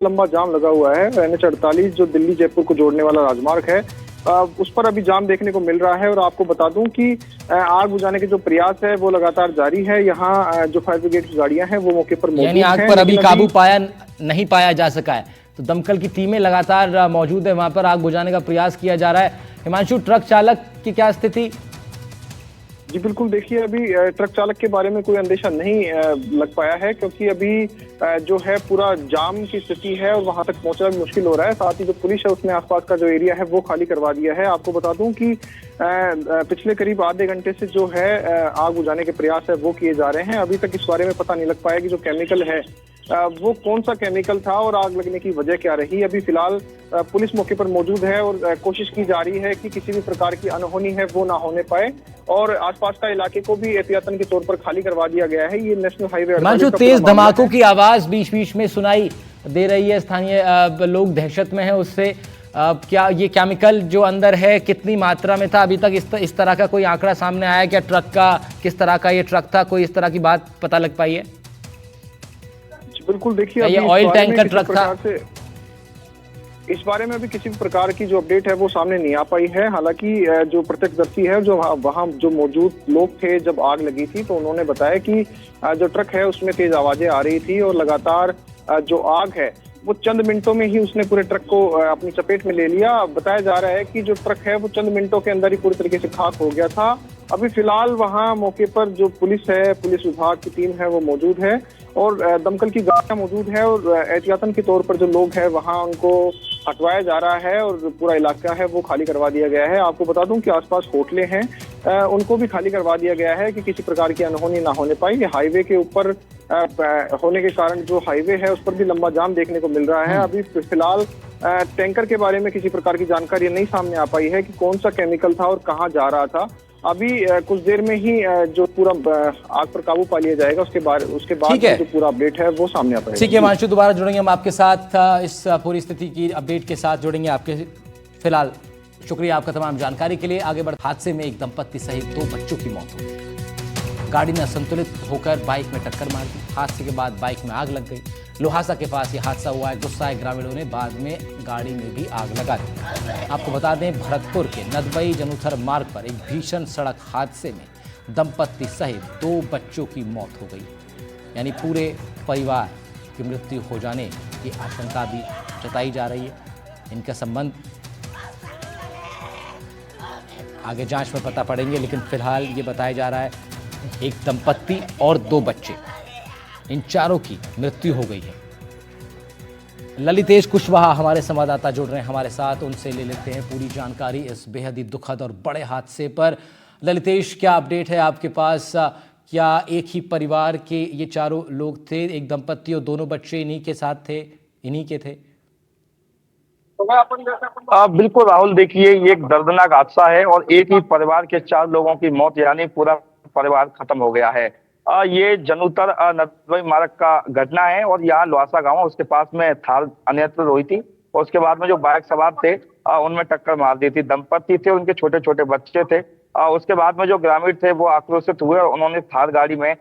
लंबा जाम लगा हुआ है। NH 48 जो दिल्ली जयपुर को जोड़ने वाला राजमार्ग है, उस पर अभी जाम देखने को मिल रहा है। और आपको बता दूं कि आग बुझाने के जो प्रयास है वो लगातार जारी है। यहाँ जो फायर ब्रिगेड की गाड़ियां हैं वो मौके पर मौजूद हैं। यानी आग पर अभी काबू नहीं पाया जा सका है, तो दमकल की टीमें लगातार मौजूद है, वहां पर आग बुझाने का प्रयास किया जा रहा है। हिमांशु, ट्रक चालक की क्या स्थिति? जी बिल्कुल, देखिए अभी ट्रक चालक के बारे में कोई अंदेशा नहीं लग पाया है, क्योंकि अभी जो है पूरा जाम की स्थिति है और वहां तक पहुंचना भी मुश्किल हो रहा है। साथ ही जो पुलिस है उसने आसपास का जो एरिया है वो खाली करवा दिया है। आपको बता दूं कि पिछले करीब आधे घंटे से जो है आग बुझाने के प्रयास है वो किए जा रहे हैं। अभी तक इस बारे में पता नहीं लग पाया कि जो केमिकल है वो कौन सा केमिकल था और आग लगने की वजह क्या रही। अभी फिलहाल पुलिस मौके पर मौजूद है और कोशिश की जा रही है कि किसी भी प्रकार की अनहोनी है वो ना होने पाए, और आसपास का इलाके को भी एहतियातन के तौर पर खाली करवा दिया गया है। ये नेशनल हाईवे 48 तेज धमाकों की आवाज बीच बीच में सुनाई दे रही है, स्थानीय लोग दहशत में है उससे। क्या ये केमिकल जो अंदर है कितनी मात्रा में था? अभी तक इस तरह का कोई आंकड़ा सामने आया क्या? ट्रक का किस तरह का ये ट्रक था, कोई इस तरह की बात पता लग पाई है? बिल्कुल, देखिए ये ऑयल टैंकर ट्रक था? इस बारे में अभी किसी भी प्रकार की जो अपडेट है वो सामने नहीं आ पाई है। हालांकि जो प्रत्यक्षदर्शी है, जो वहां जो मौजूद लोग थे जब आग लगी थी, तो उन्होंने बताया कि जो ट्रक है उसमें तेज आवाजें आ रही थी और लगातार जो आग है वो चंद मिनटों में ही उसने पूरे ट्रक को अपनी चपेट में ले लिया। बताया जा रहा है कि जो ट्रक है वो चंद मिनटों के अंदर ही पूरी तरीके से खाक हो गया था। अभी फिलहाल वहां मौके पर जो पुलिस है, पुलिस विभाग की टीम है वो मौजूद है और दमकल की गाड़ियां मौजूद है और एहतियातन के तौर पर जो लोग हैं वहां उनको हटवाया जा रहा है और पूरा इलाका है वो खाली करवा दिया गया है। आपको बता दूं कि आसपास होटलें हैं, उनको भी खाली करवा दिया गया है कि किसी प्रकार की अनहोनी ना होने पाए। ये हाईवे के ऊपर होने के कारण जो हाईवे है उस पर भी लंबा जाम देखने को मिल रहा है। अभी फिलहाल टैंकर के बारे में किसी प्रकार की जानकारी नहीं सामने आ पाई है कि कौन सा केमिकल था और कहाँ जा रहा था। अभी कुछ देर में ही जो पूरा आग पर काबू पा लिया जाएगा, उसके बाद जो पूरा अपडेट है वो सामने आ पाएगा। ठीक है हिमांशु, दोबारा जुड़ेंगे हम आपके साथ, इस पूरी स्थिति की अपडेट के साथ जुड़ेंगे आपके। फिलहाल शुक्रिया आपका तमाम जानकारी के लिए। आगे बढ़ हादसे में एक दंपत्ति सहित 2 बच्चों की मौत हो गई। गाड़ी ने असंतुलित होकर बाइक में टक्कर मार दी। हादसे के बाद बाइक में आग लग गई। लोहासा के पास ये हादसा हुआ है। गुस्साए ग्रामीणों ने बाद में गाड़ी में भी आग लगा दी। आपको बता दें, भरतपुर के नदबई जनुथर मार्ग पर एक भीषण सड़क हादसे में दंपत्ति सहित 2 बच्चों की मौत हो गई। यानी पूरे परिवार की मृत्यु हो जाने की आशंका भी जताई जा रही है। इनका संबंध आगे जांच में पता पड़ेंगे, लेकिन फिलहाल ये बताया जा रहा है एक दंपत्ति और 2 बच्चे, इन चारों की मृत्यु हो गई है। ललितेश कुशवाहा हमारे संवाददाता जुड़ रहे हैं हमारे साथ, उनसे ले लेते हैं पूरी जानकारी इस बेहद ही दुखद और बड़े हादसे पर। ललितेश, क्या अपडेट है आपके पास? क्या एक ही परिवार के ये चारों लोग थे, एक दंपत्ति और दोनों बच्चे इन्हीं के साथ थे, इन्हीं के थे? बिल्कुल राहुल, देखिए ये एक दर्दनाक हादसा है और एक ही परिवार के 4 लोगों की मौत, यानी पूरा परिवार खत्म हो गया है। ये जनुतर नदबई मार्ग का घटना है और यहाँ लोहासा गांव, उसके पास में थार अनियंत्रित हुई थी और उसके बाद में जो बाइक सवार थे उनमें टक्कर मार दी थी। दंपत्ति थे, उनके छोटे छोटे बच्चे थे। उसके बाद में जो ग्रामीण थे वो आक्रोशित हुए और उन्होंने थार गाड़ी में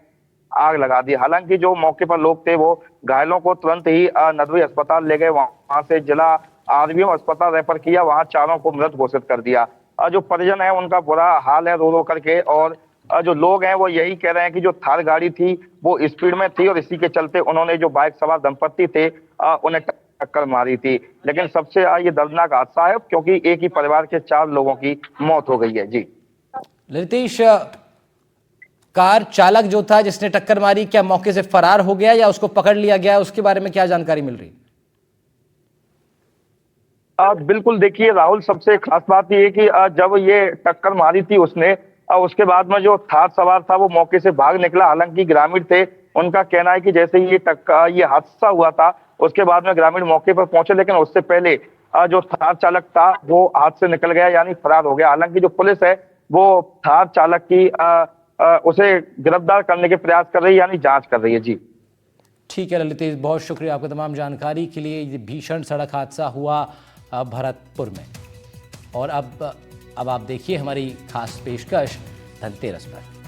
आग लगा दी। हालांकि जो मौके पर लोग थे वो घायलों को तुरंत ही नदबई अस्पताल ले गए। वहां से जिला आरबीएम अस्पताल रेफर किया, वहां चारों को मृत घोषित कर दिया। जो परिजन है उनका बुरा हाल है रो रो करके, और जो लोग हैं वो यही कह रहे हैं कि जो थार गाड़ी थी वो स्पीड में थी और इसी के चलते उन्होंने जो बाइक सवार दंपत्ति थे उन्हें टक्कर मारी थी। लेकिन सबसे ये दर्दनाक हादसा है क्योंकि एक ही परिवार के 4 लोगों की मौत हो गई है। जी ललितेश, कार चालक जो था जिसने टक्कर मारी, क्या मौके से फरार हो गया या उसको पकड़ लिया गया? उसके बारे में क्या जानकारी मिल रही? बिल्कुल, देखिए राहुल, सबसे खास बात ये है कि जब ये टक्कर मारी थी उसने, उसके बाद में जो थार सवार था वो मौके से भाग निकला। हालांकि ग्रामीण थे, उनका कहना है कि जैसे ही ये हादसा हुआ था उसके बाद में ग्रामीण मौके पर पहुंचे, लेकिन उससे पहले जो थार चालक था वो हाथ से निकल गया, यानी फरार हो गया। हालांकि जो पुलिस है वो थार चालक की उसे गिरफ्तार करने के प्रयास कर रही है, यानी जांच कर रही है। जी ठीक है ललितेश, बहुत शुक्रिया आपका तमाम जानकारी के लिए। ये भीषण सड़क हादसा हुआ भरतपुर में। और अब आप देखिए हमारी खास पेशकश धनतेरस पर।